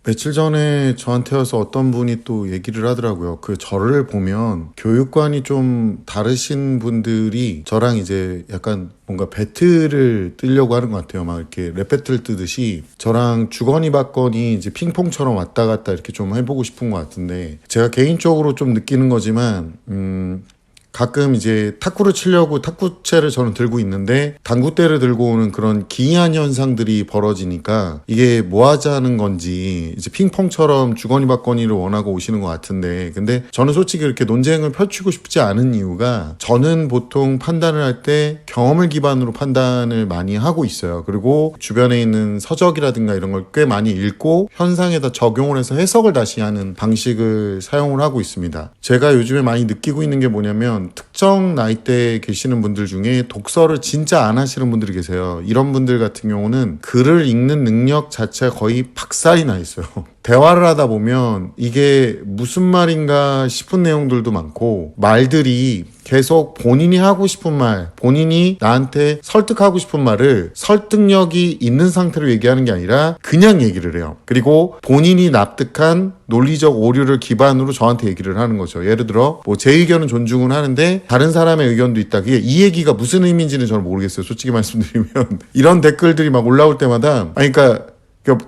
며칠 전에 저한테 와서 어떤 분이 또 얘기를 하더라고요. 그 저를 보면 교육관이 좀 다르신 분들이 저랑 이제 약간 뭔가 배틀을 뜨려고 하는 것 같아요. 막 이렇게 랩 배틀 뜨듯이 저랑 주거니 받거니 이제 핑퐁처럼 왔다 갔다 이렇게 좀 해보고 싶은 것 같은데, 제가 개인적으로 좀 느끼는 거지만 가끔 이제 탁구를 치려고 탁구채를 저는 들고 있는데 당구대를 들고 오는 그런 기이한 현상들이 벌어지니까 이게 뭐 하자는 건지 이제 핑퐁처럼 주거니 받거니를 원하고 오시는 것 같은데, 근데 저는 솔직히 이렇게 논쟁을 펼치고 싶지 않은 이유가, 저는 보통 판단을 할 때 경험을 기반으로 판단을 많이 하고 있어요. 그리고 주변에 있는 서적이라든가 이런 걸 꽤 많이 읽고 현상에다 적용을 해서 해석을 다시 하는 방식을 사용을 하고 있습니다. 제가 요즘에 많이 느끼고 있는 게 뭐냐면, 특정 나이대에 계시는 분들 중에 독서를 진짜 안 하시는 분들이 계세요. 이런 분들 같은 경우는 글을 읽는 능력 자체가 거의 박살이 나 있어요. 대화를 하다 보면 이게 무슨 말인가 싶은 내용들도 많고, 말들이 계속 본인이 하고 싶은 말, 본인이 나한테 설득하고 싶은 말을 설득력이 있는 상태로 얘기하는 게 아니라 그냥 얘기를 해요. 그리고 본인이 납득한 논리적 오류를 기반으로 저한테 얘기를 하는 거죠. 예를 들어 뭐 제 의견은 존중은 하는데 다른 사람의 의견도 있다. 그게 이 얘기가 무슨 의미인지는 저는 모르겠어요. 솔직히 말씀드리면 이런 댓글들이 막 올라올 때마다, 그러니까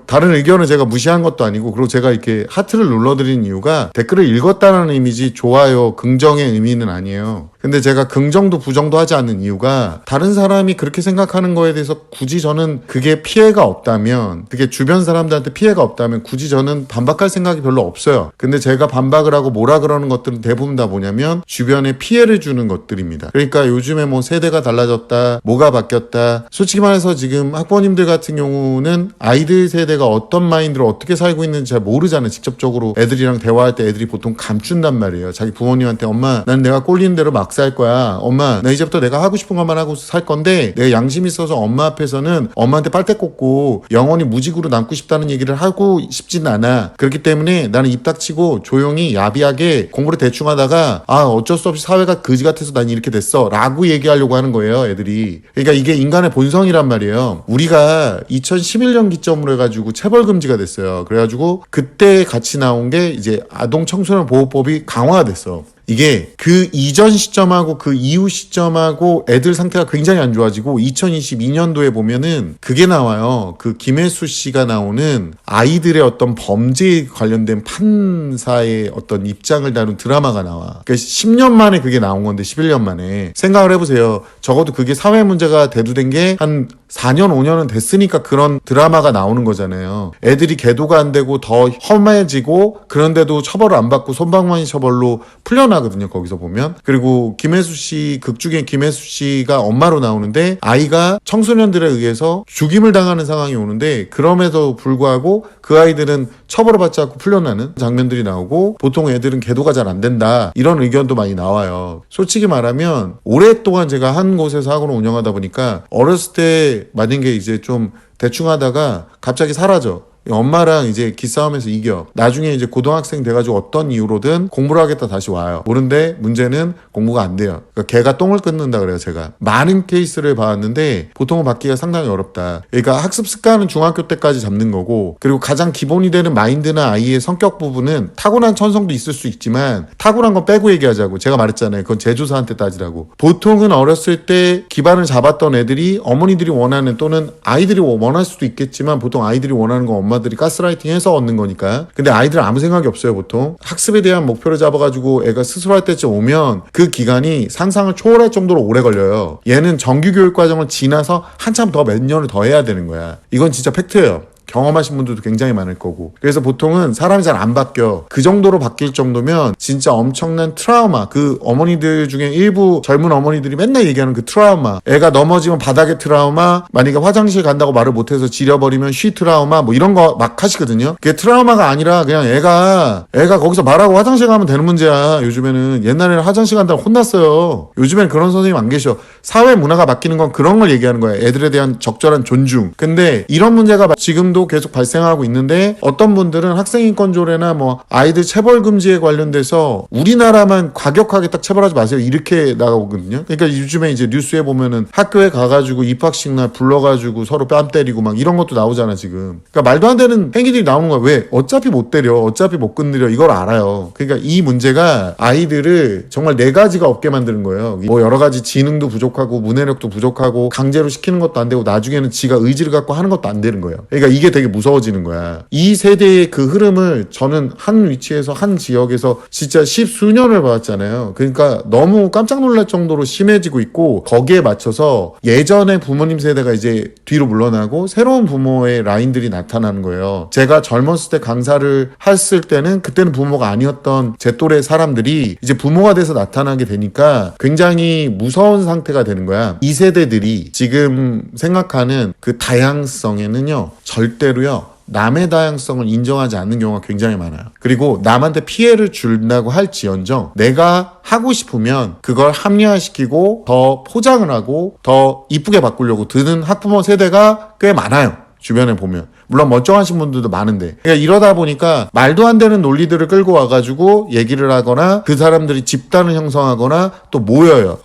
다른 의견을 제가 무시한 것도 아니고, 그리고 제가 이렇게 하트를 눌러드린 이유가 댓글을 읽었다는 의미지 좋아요, 긍정의 의미는 아니에요. 근데 제가 긍정도 부정도 하지 않는 이유가, 다른 사람이 그렇게 생각하는 거에 대해서 굳이 저는 그게 피해가 없다면, 그게 주변 사람들한테 피해가 없다면 굳이 저는 반박할 생각이 별로 없어요. 근데 제가 반박을 하고 뭐라 그러는 것들은 대부분 다 뭐냐면 주변에 피해를 주는 것들입니다. 그러니까 요즘에 뭐 세대가 달라졌다, 뭐가 바뀌었다, 솔직히 말해서 지금 학부모님들 같은 경우는 아이들 세대가 어떤 마인드로 어떻게 살고 있는지 잘 모르잖아요. 직접적으로 애들이랑 대화할 때 애들이 보통 감춘단 말이에요. 자기 부모님한테 엄마, 난 내가 꼴리는 대로 막 살 거야. 엄마, 나 이제부터 내가 하고 싶은 것만 하고 살 건데 내가 양심이 있어서 엄마 앞에서는 엄마한테 빨대 꽂고 영원히 무직으로 남고 싶다는 얘기를 하고 싶진 않아. 그렇기 때문에 나는 입 닥치고 조용히 야비하게 공부를 대충 하다가 어쩔 수 없이 사회가 그지 같아서 난 이렇게 됐어 라고 얘기하려고 하는 거예요, 애들이. 그러니까 이게 인간의 본성이란 말이에요. 우리가 2011년 기점으로 해가지고 체벌 금지가 됐어요. 그래가지고 그때 같이 나온 게 이제 아동 청소년 보호법이 강화가 됐어. 이게 그 이전 시점하고 그 이후 시점하고 애들 상태가 굉장히 안 좋아지고, 2022년도에 보면은 그게 나와요. 그 김혜수 씨가 나오는 아이들의 어떤 범죄에 관련된 판사의 어떤 입장을 다룬 드라마가 나와. 그러니까 10년 만에 그게 나온 건데, 11년 만에. 생각을 해보세요. 적어도 그게 사회 문제가 대두된 게 한 4년, 5년은 됐으니까 그런 드라마가 나오는 거잖아요. 애들이 계도가 안 되고 더 험해지고, 그런데도 처벌을 안 받고 솜방망이 처벌로 풀려나거든요, 거기서 보면. 그리고 김혜수 씨, 극 중에 김혜수 씨가 엄마로 나오는데 아이가 청소년들에 의해서 죽임을 당하는 상황이 오는데, 그럼에도 불구하고 그 아이들은 처벌을 받지 않고 풀려나는 장면들이 나오고, 보통 애들은 계도가 잘 안 된다, 이런 의견도 많이 나와요. 솔직히 말하면 오랫동안 제가 한 곳에서 학원을 운영하다 보니까, 어렸을 때 만약에 이제 좀 대충 하다가 갑자기 사라져. 엄마랑 이제 기싸움에서 이겨. 나중에 이제 고등학생 돼가지고 어떤 이유로든 공부를 하겠다 다시 와요. 모른데 문제는 공부가 안 돼요. 그러니까 개가 똥을 끊는다 그래요, 제가. 많은 케이스를 봐왔는데 보통은 받기가 상당히 어렵다. 그러니까 학습 습관은 중학교 때까지 잡는 거고, 그리고 가장 기본이 되는 마인드나 아이의 성격 부분은 타고난 천성도 있을 수 있지만, 타고난 건 빼고 얘기하자고. 제가 말했잖아요. 그건 제조사한테 따지라고. 보통은 어렸을 때 기반을 잡았던 애들이 어머니들이 원하는, 또는 아이들이 원할 수도 있겠지만 보통 아이들이 원하는 건 엄마들이 가스라이팅해서 얻는 거니까. 근데 아이들은 아무 생각이 없어요. 보통 학습에 대한 목표를 잡아가지고 애가 스스로 할 때쯤 오면 그 기간이 상상을 초월할 정도로 오래 걸려요. 얘는 정규 교육 과정을 지나서 한참 더 몇 년을 더 해야 되는 거야. 이건 진짜 팩트예요. 경험하신 분들도 굉장히 많을 거고. 그래서 보통은 사람이 잘 안 바뀌어. 그 정도로 바뀔 정도면 진짜 엄청난 트라우마, 그 어머니들 중에 일부 젊은 어머니들이 맨날 얘기하는 그 트라우마, 애가 넘어지면 바닥에 트라우마, 만약에 화장실 간다고 말을 못해서 지려버리면 쉬 트라우마, 뭐 이런 거 막 하시거든요. 그게 트라우마가 아니라 그냥 애가 거기서 말하고 화장실 가면 되는 문제야. 요즘에는. 옛날에는 화장실 간다고 혼났어요. 요즘에는 그런 선생님 안 계셔. 사회 문화가 바뀌는 건 그런 걸 얘기하는 거야. 애들에 대한 적절한 존중. 근데 이런 문제가 지금도 문제도 계속 발생하고 있는데 어떤 분들은 학생인권 조례나 뭐 아이들 체벌 금지에 관련돼서 우리나라만 과격하게 딱 체벌하지 마세요 이렇게 나가거든요. 그러니까 요즘에 이제 뉴스에 보면은 학교에 가가지고 입학식 날 불러가지고 서로 뺨 때리고 막 이런 것도 나오잖아 지금. 그러니까 말도 안 되는 행위들이 나오는 거야. 왜? 어차피 못 때려, 어차피 못 건드려, 이걸 알아요. 그러니까 이 문제가 아이들을 정말 네 가지가 없게 만드는 거예요. 뭐 여러 가지 지능도 부족하고 문해력도 부족하고 강제로 시키는 것도 안 되고 나중에는 지가 의지를 갖고 하는 것도 안 되는 거예요. 그러니까 이게 되게 무서워지는 거야. 이 세대의 그 흐름을 저는 한 위치에서 한 지역에서 진짜 십수년을 봐왔잖아요. 그러니까 너무 깜짝 놀랄 정도로 심해지고 있고 거기에 맞춰서 예전에 부모님 세대가 이제 뒤로 물러나고 새로운 부모의 라인들이 나타나는 거예요. 제가 젊었을 때 강사를 했을 때는 그때는 부모가 아니었던 제 또래 사람들이 이제 부모가 돼서 나타나게 되니까 굉장히 무서운 상태가 되는 거야. 이 세대들이 지금 생각하는 그 다양성에는요 절대로요 남의 다양성을 인정하지 않는 경우가 굉장히 많아요. 그리고 남한테 피해를 준다고 할지언정 내가 하고 싶으면 그걸 합리화시키고 더 포장을 하고 더 이쁘게 바꾸려고 드는 학부모 세대가 꽤 많아요. 주변에 보면. 물론 멀쩡하신 분들도 많은데. 그러니까 이러다 보니까 말도 안 되는 논리들을 끌고 와가지고 얘기를 하거나 그 사람들이 집단을 형성하거나 또 모여요.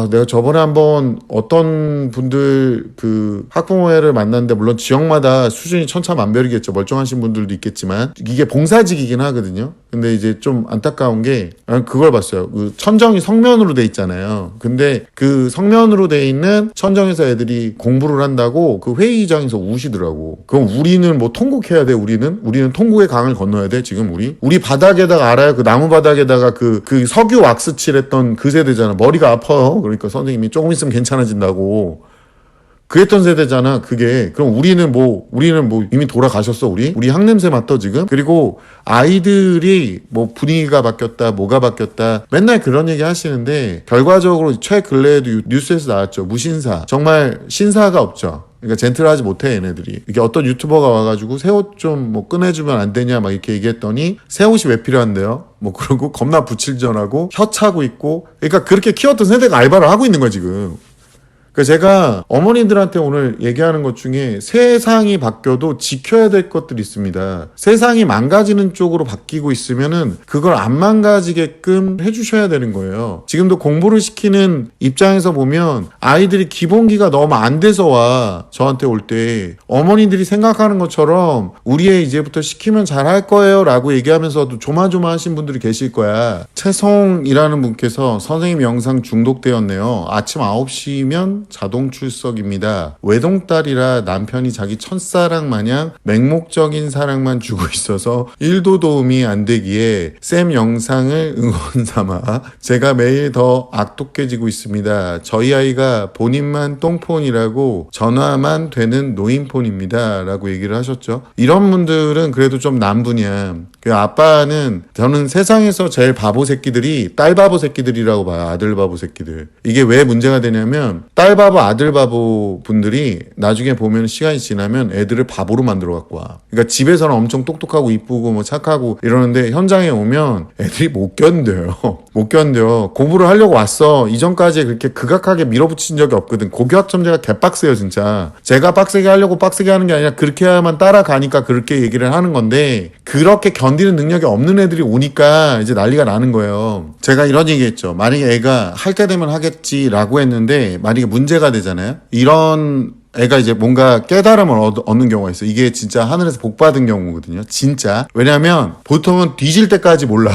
내가 저번에 한번 어떤 분들 그 학부모회를 만났는데 물론 지역마다 수준이 천차만별이겠죠. 멀쩡하신 분들도 있겠지만 이게 봉사직이긴 하거든요. 근데 이제 좀 안타까운 게 그걸 봤어요. 그 천정이 성면으로 돼 있잖아요. 근데 그 성면으로 돼 있는 천정에서 애들이 공부를 한다고 그 회의장에서 우시더라고. 그럼 우리는 뭐 통곡해야 돼. 우리는 통곡의 강을 건너야 돼. 지금 우리 바닥에다가 알아요. 그 나무 바닥에다가 그 석유 왁스 칠했던 그 세대잖아. 머리가 아파요. 그러니까 선생님이 조금 있으면 괜찮아진다고. 그랬던 세대잖아. 그게. 그럼 우리는 뭐 이미 돌아가셨어. 우리 학냄새 맡아 지금. 그리고 아이들이 뭐 분위기가 바뀌었다, 뭐가 바뀌었다. 맨날 그런 얘기 하시는데 결과적으로 최근래에도 뉴스에서 나왔죠. 무신사. 정말 신사가 없죠. 그러니까 젠틀하지 못해 얘네들이. 이게 어떤 유튜버가 와가지고 새 옷 좀 뭐 꺼내주면 안 되냐 막 이렇게 얘기했더니 새 옷이 왜 필요한데요? 뭐 그러고 겁나 부칠전하고 혀 차고 있고. 그러니까 그렇게 키웠던 세대가 알바를 하고 있는 거야 지금. 그러니까 제가 어머님들한테 오늘 얘기하는 것 중에 세상이 바뀌어도 지켜야 될 것들이 있습니다. 세상이 망가지는 쪽으로 바뀌고 있으면은 그걸 안 망가지게끔 해주셔야 되는 거예요. 지금도 공부를 시키는 입장에서 보면 아이들이 기본기가 너무 안 돼서 와. 저한테 올 때 어머니들이 생각하는 것처럼 우리 애 이제부터 시키면 잘할 거예요 라고 얘기하면서도 조마조마하신 분들이 계실 거야. 채송이라는 분께서 선생님 영상 중독되었네요. 아침 9시면 자동 출석입니다. 외동딸이라 남편이 자기 첫사랑 마냥 맹목적인 사랑만 주고 있어서 1도 도움이 안 되기에 쌤 영상을 응원 삼아 제가 매일 더 악독해지고 있습니다. 저희 아이가 본인만 똥폰이라고 전화만 되는 노인폰입니다. 라고 얘기를 하셨죠. 이런 분들은 그래도 좀 남분이야. 그 아빠는 저는 세상에서 제일 바보 새끼들이 딸 바보 새끼들이라고 봐요. 아들 바보 새끼들. 이게 왜 문제가 되냐면 딸 바보 아들 바보 분들이 나중에 보면 시간이 지나면 애들을 바보로 만들어 갖고 와. 그러니까 집에서는 엄청 똑똑하고 이쁘고 뭐 착하고 이러는데 현장에 오면 애들이 못 견뎌요. 못 견뎌. 공부를 하려고 왔어. 이전까지 그렇게 극악하게 밀어붙인 적이 없거든. 고교학 점제가 개빡세요 진짜. 제가 빡세게 하려고 빡세게 하는 게 아니라 그렇게 해야만 따라가니까 그렇게 얘기를 하는 건데 그렇게 견디는 능력이 없는 애들이 오니까 이제 난리가 나는 거예요. 제가 이런 얘기했죠. 만약에 애가 할 때 되면 하겠지라고 했는데 만약에 문제가 되잖아요. 이런 애가 이제 뭔가 깨달음을 얻는 경우가 있어요. 이게 진짜 하늘에서 복 받은 경우거든요. 진짜. 왜냐면 보통은 뒤질 때까지 몰라.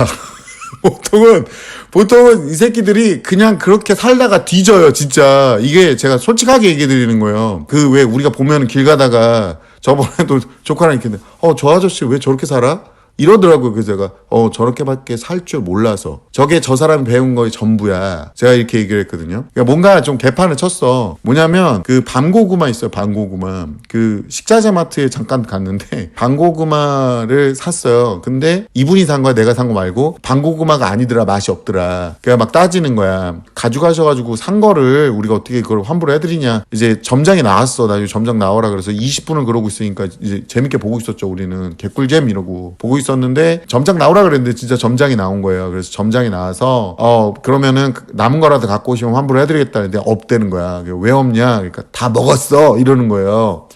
보통은 이 새끼들이 그냥 그렇게 살다가 뒤져요, 진짜. 이게 제가 솔직하게 얘기해 드리는 거예요. 그 왜 우리가 보면은 길 가다가 저번에도 조카랑 이렇게 했는데, 저 아저씨 왜 저렇게 살아? 이러더라고요. 그래서 제가 저렇게밖에 살 줄 몰라서 저게 저 사람이 배운 거의 전부야. 제가 이렇게 얘기를 했거든요. 그러니까 뭔가 좀 개판을 쳤어. 뭐냐면 그 밤고구마 있어요. 밤고구마. 그 식자재 마트에 잠깐 갔는데 밤고구마를 샀어요. 근데 이분이 산 거야. 내가 산 거 말고 밤고구마가 아니더라. 맛이 없더라. 그냥 막 따지는 거야. 가져가셔가지고 산 거를 우리가 어떻게 그걸 환불을 해드리냐. 이제 점장이 나왔어. 나중에 점장 나와라 그래서 20분을 그러고 있으니까 이제 재밌게 보고 있었죠. 우리는 개꿀잼 이러고 보고 있었는데 점장 나오라 그랬는데 진짜 점장이 나온 거예요. 그래서 점장이 나와서 그러면은 남은 거라도 갖고 오시면 환불을 해드리겠다 했는데 없대는 거야. 왜 없냐? 그러니까 다 먹었어 이러는 거예요.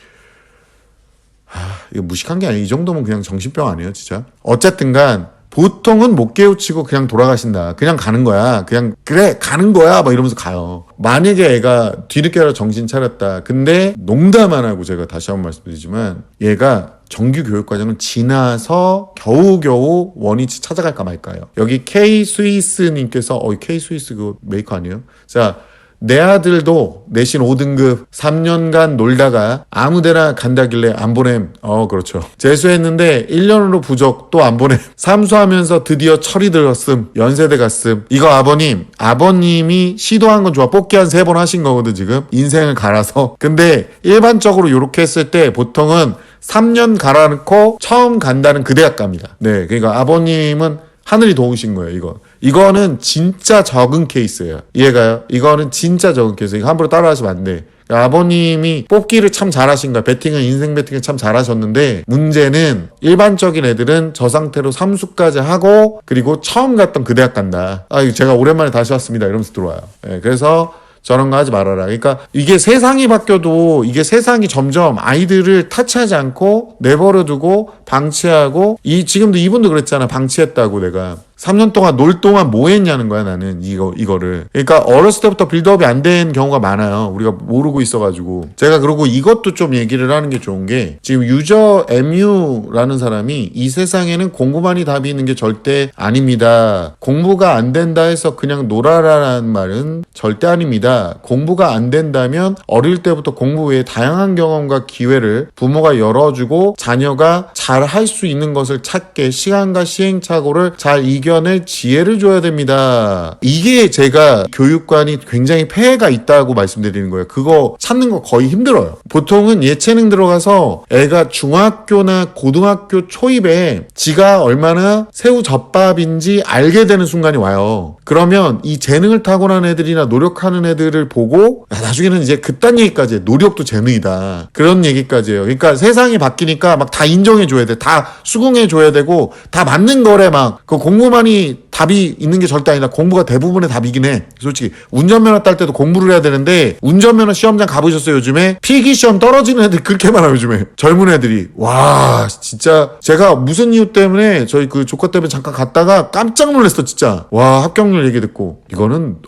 이거 무식한 게 아니에요. 이 정도면 그냥 정신병 아니에요, 진짜. 어쨌든 간 보통은 못 깨우치고 그냥 돌아가신다. 그냥 가는 거야. 그냥 그래 가는 거야 막 이러면서 가요. 만약에 애가 뒤늦게라도 정신 차렸다. 근데 농담 안 하고 제가 다시 한번 말씀드리지만 얘가 정규 교육과정을 지나서 겨우겨우 원위치 찾아갈까 말까요. 여기 K-스위스님께서 K-스위스 그 메이커 아니에요? 자, 내 아들도 내신 5등급 3년간 놀다가 아무데나 간다길래 안 보냄. 그렇죠. 재수했는데 1년으로 부족 또 안 보냄. 삼수하면서 드디어 철이 들었음. 연세대 갔음. 이거 아버님이 시도한 건 좋아. 뽑기 한 3번 하신 거거든 지금. 인생을 갈아서. 근데 일반적으로 이렇게 했을 때 보통은 3년 갈아놓고 처음 간다는 그 대학 갑니다. 네, 그러니까 아버님은 하늘이 도우신 거예요, 이거는 진짜 적은 케이스예요. 이해가요? 이거는 진짜 적은 케이스. 이거 함부로 따라하시면 안 돼. 아버님이 뽑기를 참 잘하신 거야. 인생 배팅을 참 잘하셨는데, 문제는 일반적인 애들은 저 상태로 삼수까지 하고, 그리고 처음 갔던 그 대학 간다. 제가 오랜만에 다시 왔습니다. 이러면서 들어와요. 네, 그래서 저런 거 하지 말아라. 그러니까 이게 세상이 바뀌어도 이게 세상이 점점 아이들을 타치하지 않고 내버려두고 방치하고 지금도 이분도 그랬잖아. 방치했다고 내가. 3년 동안 놀 동안 뭐 했냐는 거야, 나는 이거를. 그러니까 어렸을 때부터 빌드업이 안 된 경우가 많아요. 우리가 모르고 있어가지고. 제가 그러고 이것도 좀 얘기를 하는 게 좋은 게, 지금 유저 MU라는 사람이 이 세상에는 공부만이 답이 있는 게 절대 아닙니다. 공부가 안 된다 해서 그냥 놀아라라는 말은 절대 아닙니다. 공부가 안 된다면 어릴 때부터 공부 외에 다양한 경험과 기회를 부모가 열어주고 자녀가 잘 할 수 있는 것을 찾게 시간과 시행착오를 잘 이겨낼 지혜를 줘야 됩니다. 이게 제가 교육관이 굉장히 폐해가 있다고 말씀드리는 거예요. 그거 찾는 거 거의 힘들어요. 보통은 예체능 들어가서 애가 중학교나 고등학교 초입에 지가 얼마나 새우젓밥인지 알게 되는 순간이 와요. 그러면 이 재능을 타고난 애들이나 노력하는 애들을 보고 나중에는 이제 그딴 얘기까지 해. 노력도 재능이다. 그런 얘기까지 해요. 그러니까 세상이 바뀌니까 막 다 인정해줘야 돼. 다 수긍해줘야 되고 다 맞는 거래 막. 그 공부만이 답이 있는 게 절대 아니다. 공부가 대부분의 답이긴 해. 솔직히 운전면허 딸 때도 공부를 해야 되는데 운전면허 시험장 가보셨어요 요즘에? 필기시험 떨어지는 애들 그렇게 많아요 요즘에. 젊은 애들이. 와 진짜 제가 무슨 이유 때문에 저희 그 조카 때문에 잠깐 갔다가 깜짝 놀랐어 진짜. 와 합격률 얘기 듣고 이거는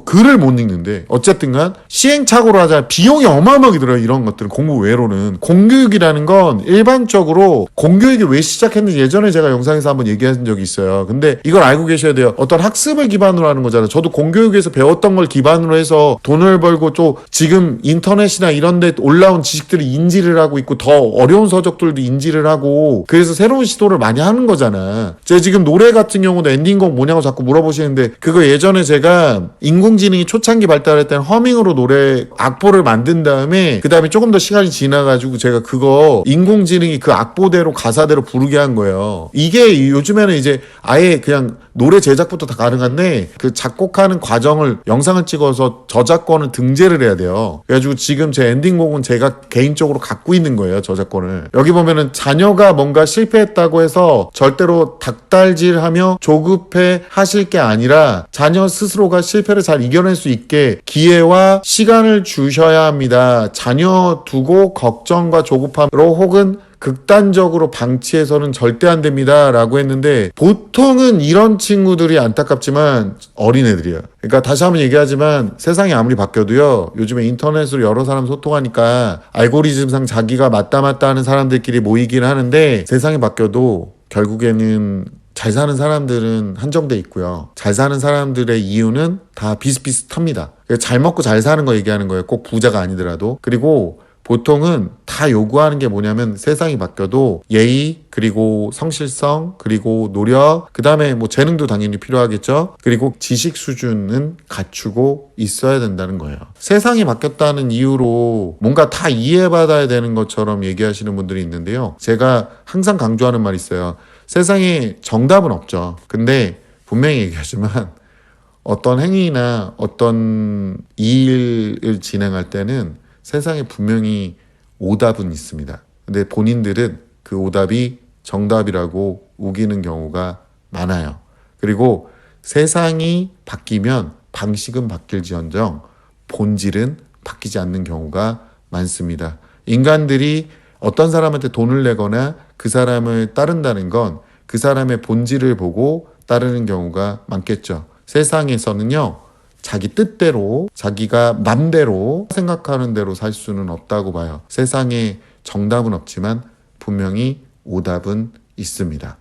글을 못 읽는데 어쨌든간 시행착오로 하자. 비용이 어마어마하게 들어요. 이런 것들은 공부 외로는. 공교육이라는 건 일반적으로 공교육이 왜 시작했는지 예전에 제가 영상에서 한번 얘기한 적이 있어요. 근데 이걸 알고 계셔야 돼요. 어떤 학습을 기반으로 하는 거잖아요. 저도 공교육에서 배웠던 걸 기반으로 해서 돈을 벌고 또 지금 인터넷이나 이런 데 올라온 지식들을 인지를 하고 있고 더 어려운 서적들도 인지를 하고 그래서 새로운 시도를 많이 하는 거잖아. 제가 지금 노래 같은 경우도 엔딩곡 뭐냐고 자꾸 물어보시는데 그거 예전에 제가 인공지능이 초창기 발달할 때는 허밍으로 노래 악보를 만든 다음에 그 다음에 조금 더 시간이 지나가지고 제가 그거 인공지능이 그 악보대로 가사대로 부르게 한 거예요. 이게 요즘에는 이제 아예 그냥 노래 제작부터 다 가능한데 그 작곡하는 과정을 영상을 찍어서 저작권을 등재를 해야 돼요. 그래가지고 지금 제 엔딩곡은 제가 개인적으로 갖고 있는 거예요. 저작권을. 여기 보면은 자녀가 뭔가 실패했다고 해서 절대로 닭달질하며 조급해 하실 게 아니라 자녀 스스로가 실패를 잘 이겨낼 수 있게 기회와 시간을 주셔야 합니다. 자녀 두고 걱정과 조급함으로 혹은 극단적으로 방치해서는 절대 안 됩니다 라고 했는데 보통은 이런 친구들이 안타깝지만 어린애들이에요. 그러니까 다시 한번 얘기하지만 세상이 아무리 바뀌어도요 요즘에 인터넷으로 여러 사람 소통하니까 알고리즘상 자기가 맞다 하는 사람들끼리 모이긴 하는데 세상이 바뀌어도 결국에는 잘 사는 사람들은 한정돼 있고요. 잘 사는 사람들의 이유는 다 비슷비슷합니다. 잘 먹고 잘 사는 거 얘기하는 거예요. 꼭 부자가 아니더라도. 그리고 보통은 다 요구하는 게 뭐냐면 세상이 바뀌어도 예의 그리고 성실성 그리고 노력 그 다음에 뭐 재능도 당연히 필요하겠죠. 그리고 지식 수준은 갖추고 있어야 된다는 거예요. 세상이 바뀌었다는 이유로 뭔가 다 이해받아야 되는 것처럼 얘기하시는 분들이 있는데요. 제가 항상 강조하는 말이 있어요. 세상에 정답은 없죠. 근데 분명히 얘기하지만 어떤 행위나 어떤 일을 진행할 때는 세상에 분명히 오답은 있습니다. 근데 본인들은 그 오답이 정답이라고 우기는 경우가 많아요. 그리고 세상이 바뀌면 방식은 바뀔지언정 본질은 바뀌지 않는 경우가 많습니다. 인간들이 어떤 사람한테 돈을 내거나 그 사람을 따른다는 건 그 사람의 본질을 보고 따르는 경우가 많겠죠. 세상에서는요, 자기 뜻대로, 자기가 맘대로 생각하는 대로 살 수는 없다고 봐요. 세상에 정답은 없지만 분명히 오답은 있습니다.